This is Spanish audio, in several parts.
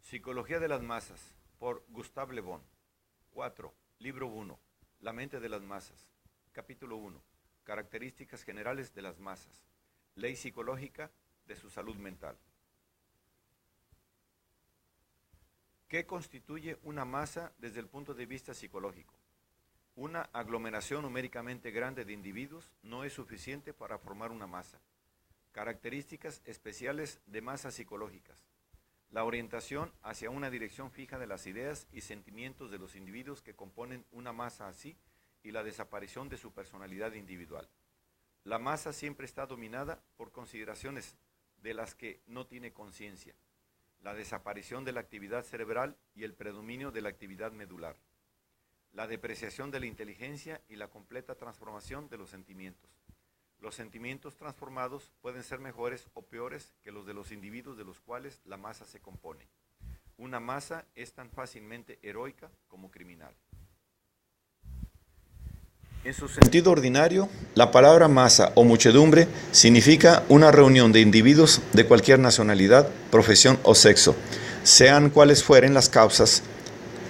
Psicología de las masas, por Gustave Le Bon. 4. Libro 1. La mente de las masas. Capítulo 1. Características generales de las masas. Ley psicológica de su salud mental. ¿Qué constituye una masa desde el punto de vista psicológico? Una aglomeración numéricamente grande de individuos no es suficiente para formar una masa. Características especiales de masas psicológicas. La orientación hacia una dirección fija de las ideas y sentimientos de los individuos que componen una masa así y la desaparición de su personalidad individual. La masa siempre está dominada por consideraciones de las que no tiene conciencia. La desaparición de la actividad cerebral y el predominio de la actividad medular. La depreciación de la inteligencia y la completa transformación de los sentimientos. Los sentimientos transformados pueden ser mejores o peores que los de los individuos de los cuales la masa se compone. Una masa es tan fácilmente heroica como criminal. En su sentido ordinario, la palabra masa o muchedumbre significa una reunión de individuos de cualquier nacionalidad, profesión o sexo, sean cuales fueren las causas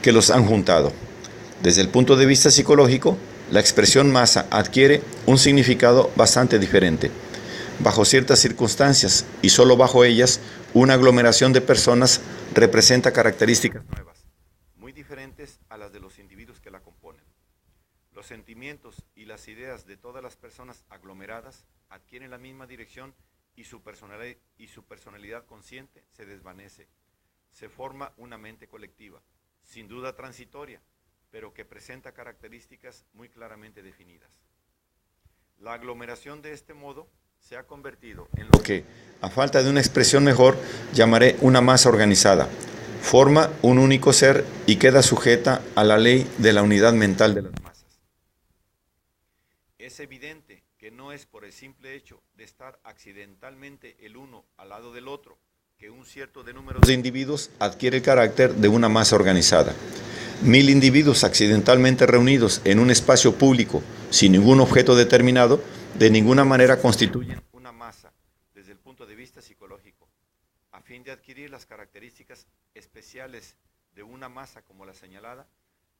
que los han juntado. Desde el punto de vista psicológico, la expresión masa adquiere un significado bastante diferente. Bajo ciertas circunstancias, y solo bajo ellas, una aglomeración de personas representa características nuevas, muy diferentes a las de los individuos que la componen. Los sentimientos y las ideas de todas las personas aglomeradas adquieren la misma dirección y su personalidad consciente se desvanece. Se forma una mente colectiva, sin duda transitoria, pero que presenta características muy claramente definidas. La aglomeración de este modo se ha convertido en lo que, a falta de una expresión mejor, llamaré una masa organizada. Forma un único ser y queda sujeta a la ley de la unidad mental de las masas. Es evidente que no es por el simple hecho de estar accidentalmente el uno al lado del otro que un cierto número de individuos adquiere el carácter de una masa organizada. 1000 individuos accidentalmente reunidos en un espacio público sin ningún objeto determinado, de ninguna manera constituyen una masa desde el punto de vista psicológico. A fin de adquirir las características especiales de una masa como la señalada,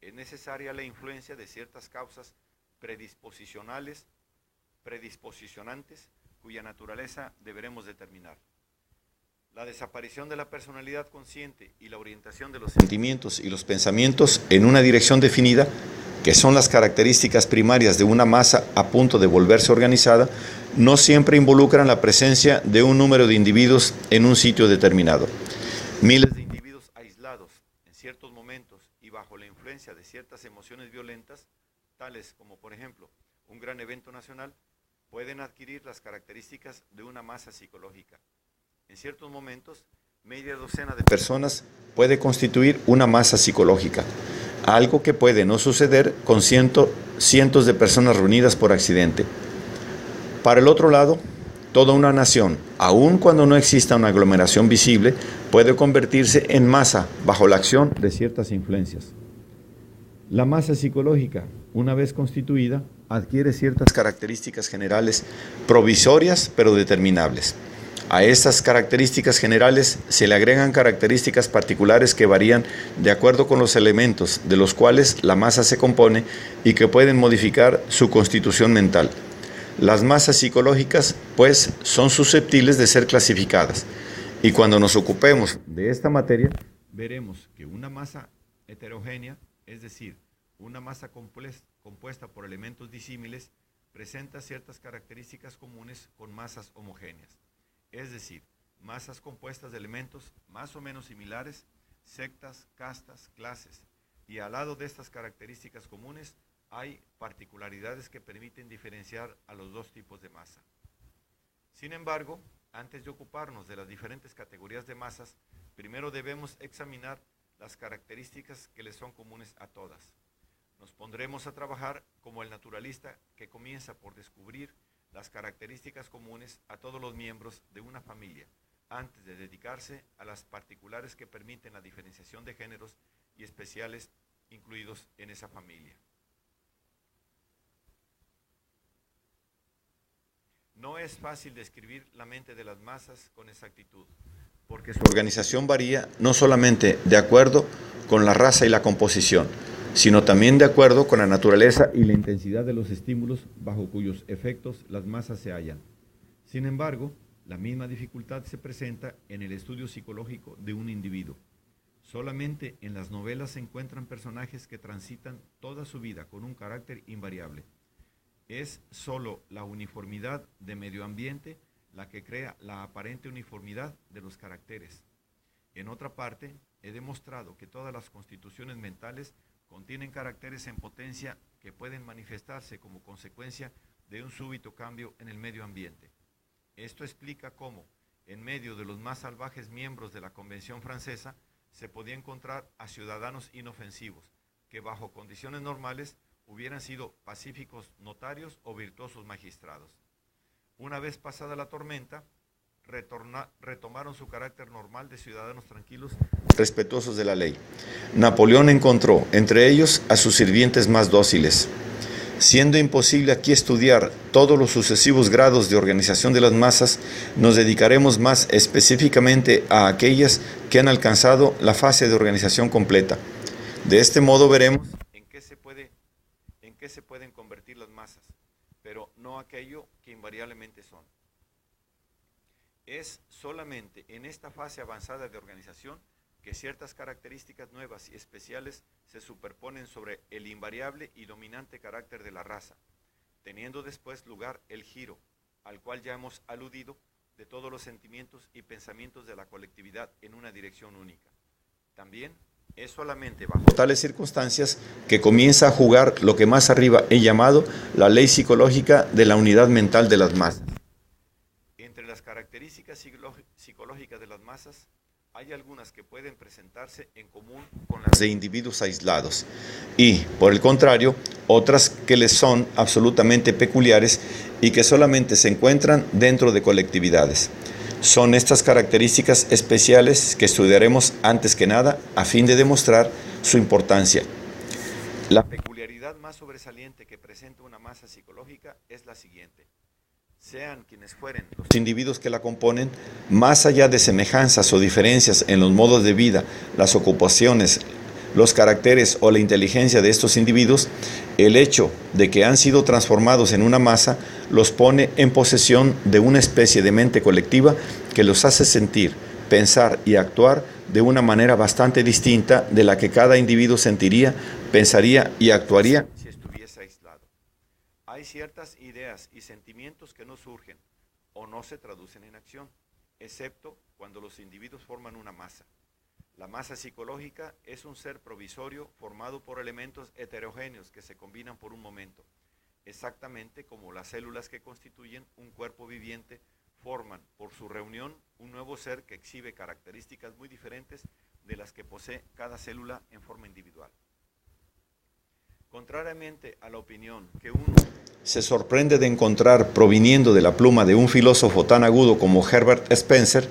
es necesaria la influencia de ciertas causas predisposicionantes, cuya naturaleza deberemos determinar. La desaparición de la personalidad consciente y la orientación de los sentimientos y los pensamientos en una dirección definida, que son las características primarias de una masa a punto de volverse organizada, no siempre involucran la presencia de un número de individuos en un sitio determinado. Miles de individuos aislados en ciertos momentos y bajo la influencia de ciertas emociones violentas, tales como por ejemplo un gran evento nacional, pueden adquirir las características de una masa psicológica. En ciertos momentos, media docena de personas puede constituir una masa psicológica, algo que puede no suceder con cientos de personas reunidas por accidente. Para el otro lado, toda una nación, aun cuando no exista una aglomeración visible, puede convertirse en masa bajo la acción de ciertas influencias. La masa psicológica, una vez constituida, adquiere ciertas características generales provisorias pero determinables. A estas características generales se le agregan características particulares que varían de acuerdo con los elementos de los cuales la masa se compone y que pueden modificar su constitución mental. Las masas psicológicas, pues, son susceptibles de ser clasificadas, y cuando nos ocupemos de esta materia, veremos que una masa heterogénea, es decir, una masa compuesta por elementos disímiles, presenta ciertas características comunes con masas homogéneas. Es decir, masas compuestas de elementos más o menos similares, sectas, castas, clases, y al lado de estas características comunes hay particularidades que permiten diferenciar a los dos tipos de masa. Sin embargo, antes de ocuparnos de las diferentes categorías de masas, primero debemos examinar las características que les son comunes a todas. Nos pondremos a trabajar como el naturalista que comienza por descubrir las características comunes a todos los miembros de una familia, antes de dedicarse a las particulares que permiten la diferenciación de géneros y especiales incluidos en esa familia. No es fácil describir la mente de las masas con exactitud, porque su organización varía no solamente de acuerdo con la raza y la composición, sino también de acuerdo con la naturaleza y la intensidad de los estímulos bajo cuyos efectos las masas se hallan. Sin embargo, la misma dificultad se presenta en el estudio psicológico de un individuo. Solamente en las novelas se encuentran personajes que transitan toda su vida con un carácter invariable. Es sólo la uniformidad de medio ambiente la que crea la aparente uniformidad de los caracteres. En otra parte, he demostrado que todas las constituciones mentales contienen caracteres en potencia que pueden manifestarse como consecuencia de un súbito cambio en el medio ambiente. Esto explica cómo, en medio de los más salvajes miembros de la Convención Francesa, se podía encontrar a ciudadanos inofensivos, que bajo condiciones normales hubieran sido pacíficos notarios o virtuosos magistrados. Una vez pasada la tormenta, retomaron su carácter normal de ciudadanos tranquilos, respetuosos de la ley. Napoleón encontró entre ellos a sus sirvientes más dóciles. Siendo imposible aquí estudiar todos los sucesivos grados de organización de las masas, nos dedicaremos más específicamente a aquellas que han alcanzado la fase de organización completa. De este modo veremos en qué se pueden convertir las masas, pero no aquello que invariablemente son. Es solamente en esta fase avanzada de organización que ciertas características nuevas y especiales se superponen sobre el invariable y dominante carácter de la raza, teniendo después lugar el giro, al cual ya hemos aludido, de todos los sentimientos y pensamientos de la colectividad en una dirección única. También es solamente bajo tales circunstancias que comienza a jugar lo que más arriba he llamado la ley psicológica de la unidad mental de las masas. Entre las características psicológicas de las masas, hay algunas que pueden presentarse en común con las de individuos aislados y, por el contrario, otras que les son absolutamente peculiares y que solamente se encuentran dentro de colectividades. Son estas características especiales que estudiaremos antes que nada a fin de demostrar su importancia. La peculiaridad más sobresaliente que presenta una masa psicológica es la siguiente. Sean quienes fueren los individuos que la componen, más allá de semejanzas o diferencias en los modos de vida, las ocupaciones, los caracteres o la inteligencia de estos individuos, el hecho de que han sido transformados en una masa los pone en posesión de una especie de mente colectiva que los hace sentir, pensar y actuar de una manera bastante distinta de la que cada individuo sentiría, pensaría y actuaría si estuviese aislado. Hay ciertas ideas y sentimientos que no surgen o no se traducen en acción, excepto cuando los individuos forman una masa. La masa psicológica es un ser provisorio formado por elementos heterogéneos que se combinan por un momento, exactamente como las células que constituyen un cuerpo viviente forman por su reunión un nuevo ser que exhibe características muy diferentes de las que posee cada célula en forma individual. Contrariamente a la opinión que uno se sorprende de encontrar proviniendo de la pluma de un filósofo tan agudo como Herbert Spencer,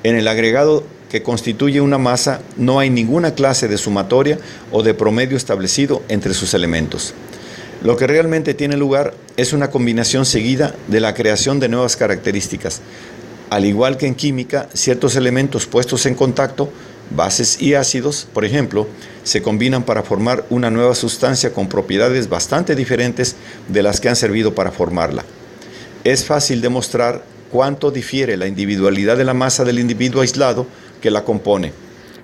en el agregado que constituye una masa no hay ninguna clase de sumatoria o de promedio establecido entre sus elementos. Lo que realmente tiene lugar es una combinación seguida de la creación de nuevas características. Al igual que en química, ciertos elementos puestos en contacto, bases y ácidos, por ejemplo, se combinan para formar una nueva sustancia con propiedades bastante diferentes de las que han servido para formarla. Es fácil demostrar cuánto difiere la individualidad de la masa del individuo aislado que la compone,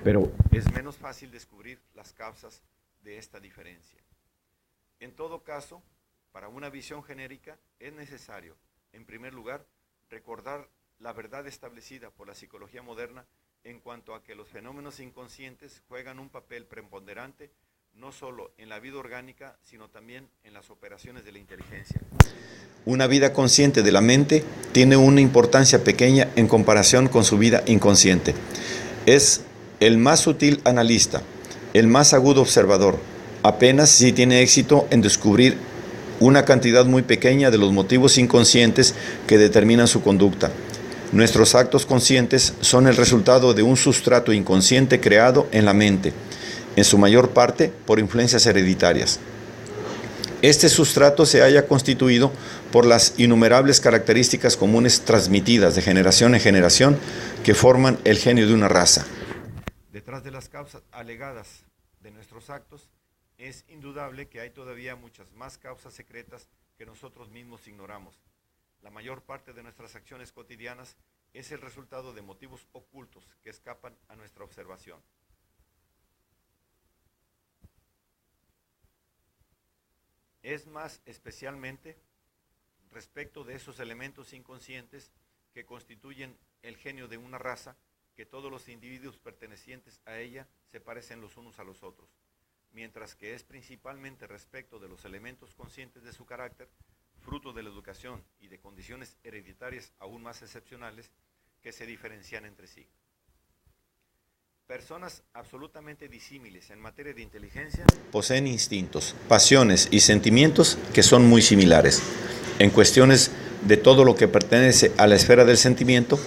pero es menos fácil descubrir las causas de esta diferencia. En todo caso, para una visión genérica es necesario, en primer lugar, recordar la verdad establecida por la psicología moderna en cuanto a que los fenómenos inconscientes juegan un papel preponderante no solo en la vida orgánica, sino también en las operaciones de la inteligencia. Una vida consciente de la mente tiene una importancia pequeña en comparación con su vida inconsciente. Es el más sutil analista, el más agudo observador, apenas si tiene éxito en descubrir una cantidad muy pequeña de los motivos inconscientes que determinan su conducta. Nuestros actos conscientes son el resultado de un sustrato inconsciente creado en la mente, en su mayor parte por influencias hereditarias. este sustrato se haya constituido por las innumerables características comunes transmitidas de generación en generación que forman el genio de una raza. Detrás de las causas alegadas de nuestros actos, es indudable que hay todavía muchas más causas secretas que nosotros mismos ignoramos. La mayor parte de nuestras acciones cotidianas es el resultado de motivos ocultos que escapan a nuestra observación. Es más especialmente respecto de esos elementos inconscientes que constituyen el genio de una raza, que todos los individuos pertenecientes a ella se parecen los unos a los otros, mientras que es principalmente respecto de los elementos conscientes de su carácter, fruto de la educación y de condiciones hereditarias aún más excepcionales, que se diferencian entre sí. Personas absolutamente disímiles en materia de inteligencia poseen instintos, pasiones y sentimientos que son muy similares. En cuestiones de todo lo que pertenece a la esfera del sentimiento,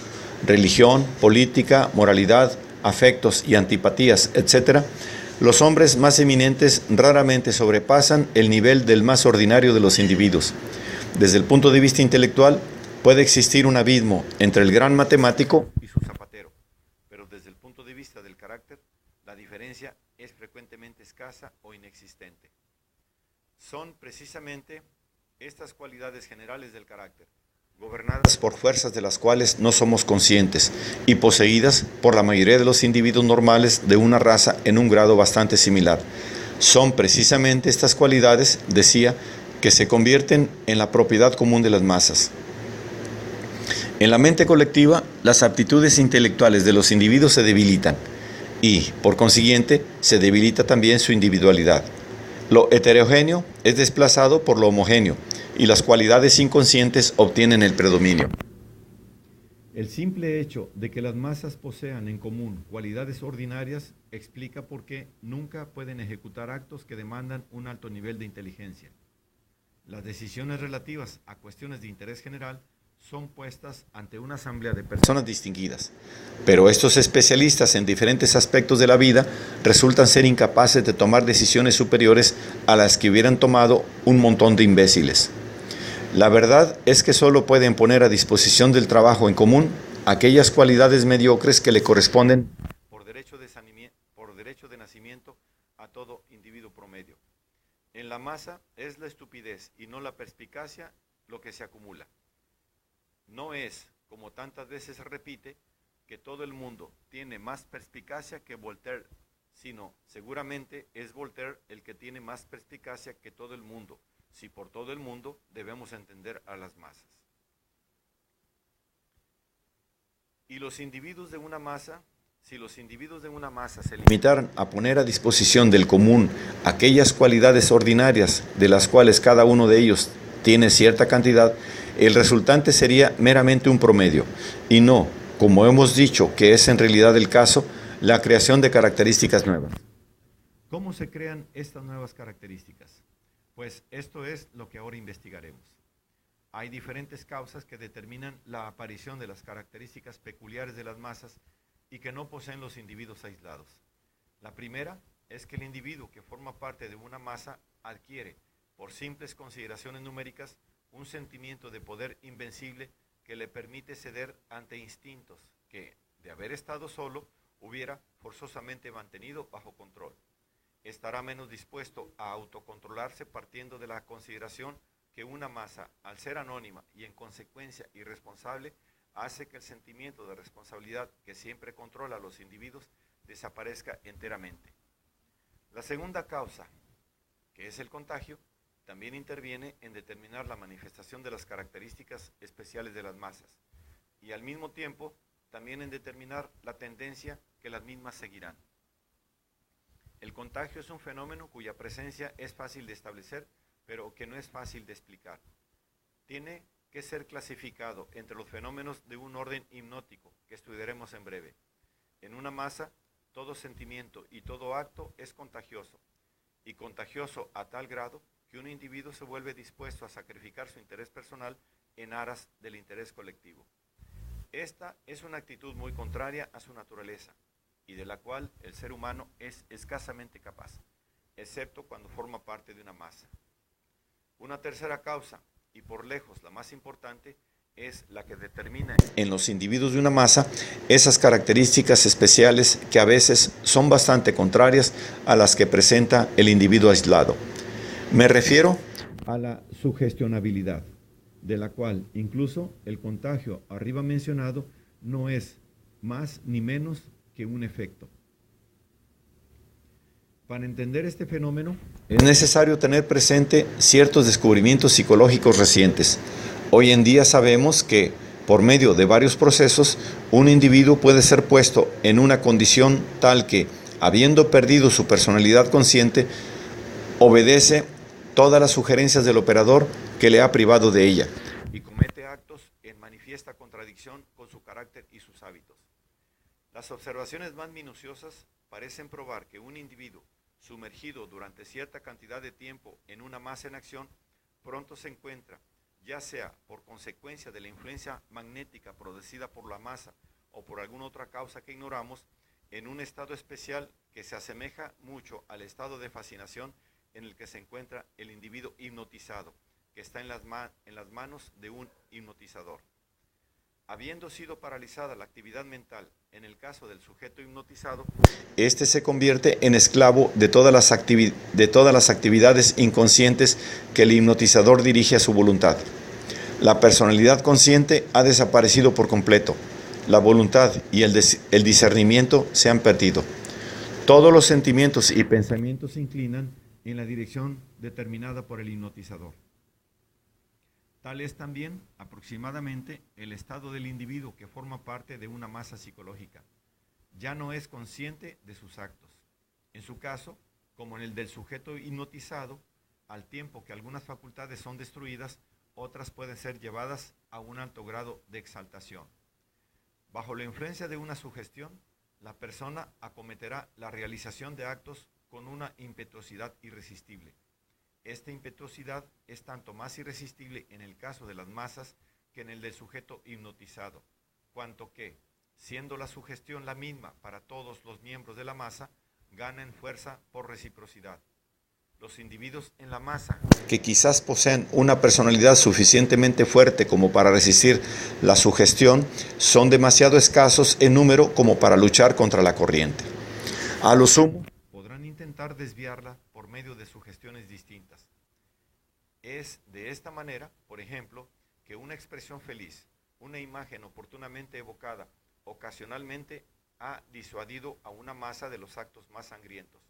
religión, política, moralidad, afectos y antipatías, etc., los hombres más eminentes raramente sobrepasan el nivel del más ordinario de los individuos. Desde el punto de vista intelectual, puede existir un abismo entre el gran matemático y su zapatero, pero desde el punto de vista del carácter, la diferencia es frecuentemente escasa o inexistente. Son precisamente estas cualidades generales del carácter, gobernadas por fuerzas de las cuales no somos conscientes y poseídas por la mayoría de los individuos normales de una raza en un grado bastante similar. Son precisamente estas cualidades, decía, que se convierten en la propiedad común de las masas. En la mente colectiva, las aptitudes intelectuales de los individuos se debilitan y, por consiguiente, se debilita también su individualidad. Lo heterogéneo es desplazado por lo homogéneo y las cualidades inconscientes obtienen el predominio. El simple hecho de que las masas posean en común cualidades ordinarias explica por qué nunca pueden ejecutar actos que demandan un alto nivel de inteligencia. Las decisiones relativas a cuestiones de interés general son puestas ante una asamblea de personas distinguidas, pero estos especialistas en diferentes aspectos de la vida resultan ser incapaces de tomar decisiones superiores a las que hubieran tomado un montón de imbéciles. La verdad es que solo pueden poner a disposición del trabajo en común aquellas cualidades mediocres que le corresponden por derecho de nacimiento a todo individuo promedio. En la masa es la estupidez y no la perspicacia lo que se acumula. No es, como tantas veces se repite, que todo el mundo tiene más perspicacia que Voltaire, sino seguramente es Voltaire el que tiene más perspicacia que todo el mundo, si por todo el mundo debemos entender a las masas. Y los individuos de una masa, si los individuos de una masa se limitaran a poner a disposición del común aquellas cualidades ordinarias de las cuales cada uno de ellos tiene cierta cantidad, el resultante sería meramente un promedio, y no, como hemos dicho que es en realidad el caso, la creación de características nuevas. ¿Cómo se crean estas nuevas características? Pues esto es lo que ahora investigaremos. Hay diferentes causas que determinan la aparición de las características peculiares de las masas y que no poseen los individuos aislados. La primera es que el individuo que forma parte de una masa adquiere, por simples consideraciones numéricas, un sentimiento de poder invencible que le permite ceder ante instintos que, de haber estado solo, hubiera forzosamente mantenido bajo control. Estará menos dispuesto a autocontrolarse partiendo de la consideración que una masa, al ser anónima y en consecuencia irresponsable, hace que el sentimiento de responsabilidad que siempre controla a los individuos desaparezca enteramente. La segunda causa, que es el contagio, también interviene en determinar la manifestación de las características especiales de las masas y al mismo tiempo también en determinar la tendencia que las mismas seguirán. El contagio es un fenómeno cuya presencia es fácil de establecer, pero que no es fácil de explicar. Tiene que ser clasificado entre los fenómenos de un orden hipnótico que estudiaremos en breve. En una masa, todo sentimiento y todo acto es contagioso, y contagioso a tal grado que un individuo se vuelve dispuesto a sacrificar su interés personal en aras del interés colectivo. Esta es una actitud muy contraria a su naturaleza y de la cual el ser humano es escasamente capaz, excepto cuando forma parte de una masa. Una tercera causa, y por lejos la más importante, es la que determina en los individuos de una masa esas características especiales que a veces son bastante contrarias a las que presenta el individuo aislado. Me refiero a la sugestionabilidad, de la cual incluso el contagio arriba mencionado no es más ni menos que un efecto. Para entender este fenómeno es necesario tener presente ciertos descubrimientos psicológicos recientes. Hoy en día sabemos que, por medio de varios procesos, un individuo puede ser puesto en una condición tal que, habiendo perdido su personalidad consciente, obedece todas las sugerencias del operador que le ha privado de ella y comete actos en manifiesta contradicción con su carácter y sus hábitos. Las observaciones más minuciosas parecen probar que un individuo sumergido durante cierta cantidad de tiempo en una masa en acción, pronto se encuentra, ya sea por consecuencia de la influencia magnética producida por la masa o por alguna otra causa que ignoramos, en un estado especial que se asemeja mucho al estado de fascinación en el que se encuentra el individuo hipnotizado, que está en las manos de un hipnotizador. Habiendo sido paralizada la actividad mental en el caso del sujeto hipnotizado, este se convierte en esclavo de todas las actividades inconscientes que el hipnotizador dirige a su voluntad. La personalidad consciente ha desaparecido por completo. La voluntad y el discernimiento se han perdido. Todos los sentimientos y pensamientos se inclinan en la dirección determinada por el hipnotizador. Tal es también, aproximadamente, el estado del individuo que forma parte de una masa psicológica. Ya no es consciente de sus actos. En su caso, como en el del sujeto hipnotizado, al tiempo que algunas facultades son destruidas, otras pueden ser llevadas a un alto grado de exaltación. Bajo la influencia de una sugestión, la persona acometerá la realización de actos con una impetuosidad irresistible. Esta impetuosidad es tanto más irresistible en el caso de las masas que en el del sujeto hipnotizado, cuanto que, siendo la sugestión la misma para todos los miembros de la masa, gana en fuerza por reciprocidad. Los individuos en la masa, que quizás poseen una personalidad suficientemente fuerte como para resistir la sugestión, son demasiado escasos en número como para luchar contra la corriente. A lo sumo, podrán intentar desviarla por medio de sugestiones distintas. Es de esta manera, por ejemplo, que una expresión feliz, una imagen oportunamente evocada, ocasionalmente ha disuadido a una masa de los actos más sangrientos.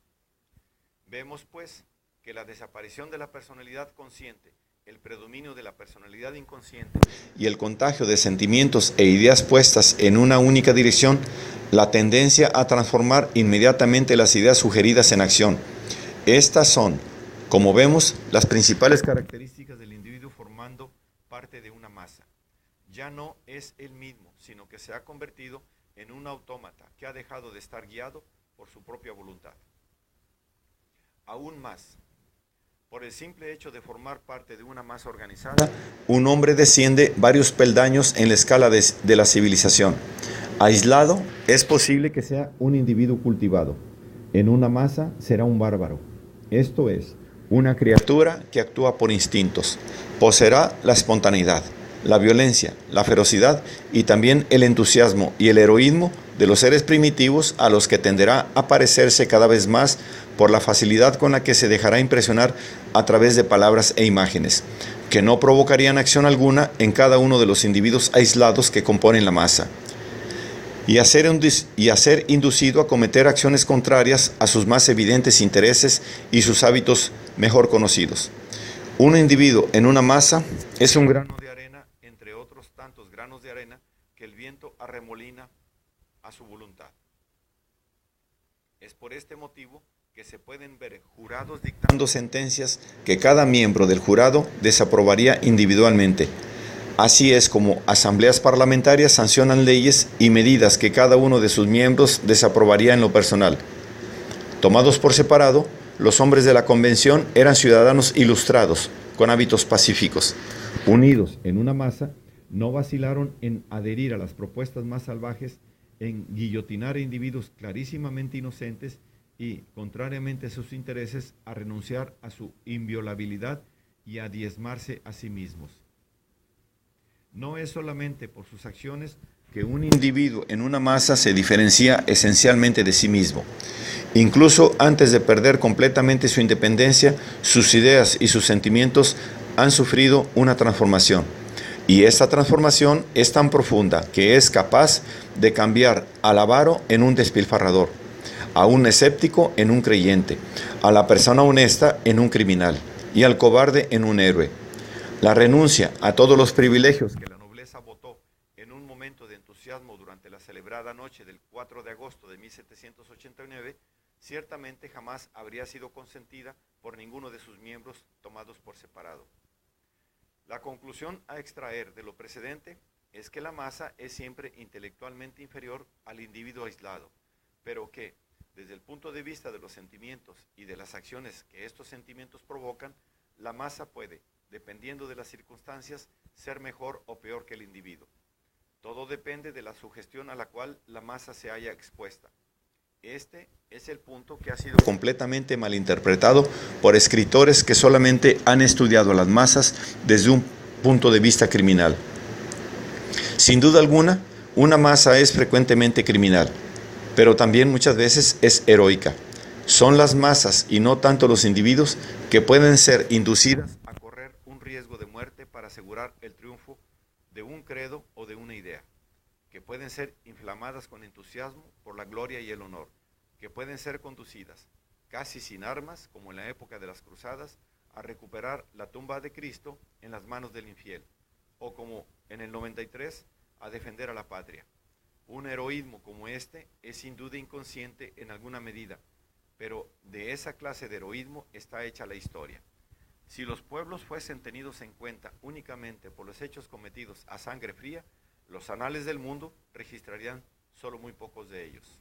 Vemos, pues, que la desaparición de la personalidad consciente, el predominio de la personalidad inconsciente y el contagio de sentimientos e ideas puestas en una única dirección, la tendencia a transformar inmediatamente las ideas sugeridas en acción. Estas son, como vemos, las principales características del individuo formando parte de una masa. Ya no es él mismo, sino que se ha convertido en un autómata que ha dejado de estar guiado por su propia voluntad. Aún más, por el simple hecho de formar parte de una masa organizada, un hombre desciende varios peldaños en la escala de la civilización. Aislado, es posible que sea un individuo cultivado. En una masa será un bárbaro. Esto es, una criatura que actúa por instintos. Poseerá la espontaneidad, la violencia, la ferocidad y también el entusiasmo y el heroísmo de los seres primitivos a los que tenderá a parecerse cada vez más por la facilidad con la que se dejará impresionar a través de palabras e imágenes, que no provocarían acción alguna en cada uno de los individuos aislados que componen la masa, y a ser inducido a cometer acciones contrarias a sus más evidentes intereses y sus hábitos mejor conocidos. Un individuo en una masa es un grano de arena entre otros tantos granos de arena que el viento arremolina a su voluntad. Es por este motivo que se pueden ver jurados dictando sentencias que cada miembro del jurado desaprobaría individualmente. Así es como asambleas parlamentarias sancionan leyes y medidas que cada uno de sus miembros desaprobaría en lo personal. Tomados por separado, los hombres de la convención eran ciudadanos ilustrados, con hábitos pacíficos. Unidos en una masa, no vacilaron en adherir a las propuestas más salvajes, en guillotinar a individuos clarísimamente inocentes y, contrariamente a sus intereses, a renunciar a su inviolabilidad y a diezmarse a sí mismos. No es solamente por sus acciones que un individuo en una masa se diferencia esencialmente de sí mismo. Incluso antes de perder completamente su independencia, sus ideas y sus sentimientos han sufrido una transformación. Y esta transformación es tan profunda que es capaz de cambiar al avaro en un despilfarrador, a un escéptico en un creyente, a la persona honesta en un criminal y al cobarde en un héroe. La renuncia a todos los privilegios que la nobleza votó en un momento de entusiasmo durante la celebrada noche del 4 de agosto de 1789 ciertamente jamás habría sido consentida por ninguno de sus miembros tomados por separado. La conclusión a extraer de lo precedente es que la masa es siempre intelectualmente inferior al individuo aislado, pero que, desde el punto de vista de los sentimientos y de las acciones que estos sentimientos provocan, la masa puede, dependiendo de las circunstancias, ser mejor o peor que el individuo. Todo depende de la sugestión a la cual la masa se haya expuesta. Este es el punto que ha sido completamente malinterpretado por escritores que solamente han estudiado a las masas desde un punto de vista criminal. Sin duda alguna, una masa es frecuentemente criminal, pero también muchas veces es heroica. Son las masas y no tanto los individuos que pueden ser inducidas a correr un riesgo de muerte para asegurar el triunfo de un credo o de una idea, que pueden ser inflamadas con entusiasmo por la gloria y el honor, que pueden ser conducidas, casi sin armas, como en la época de las cruzadas, a recuperar la tumba de Cristo en las manos del infiel, o como en el 93, a defender a la patria. Un heroísmo como este es sin duda inconsciente en alguna medida, pero de esa clase de heroísmo está hecha la historia. Si los pueblos fuesen tenidos en cuenta únicamente por los hechos cometidos a sangre fría, los anales del mundo registrarían solo muy pocos de ellos.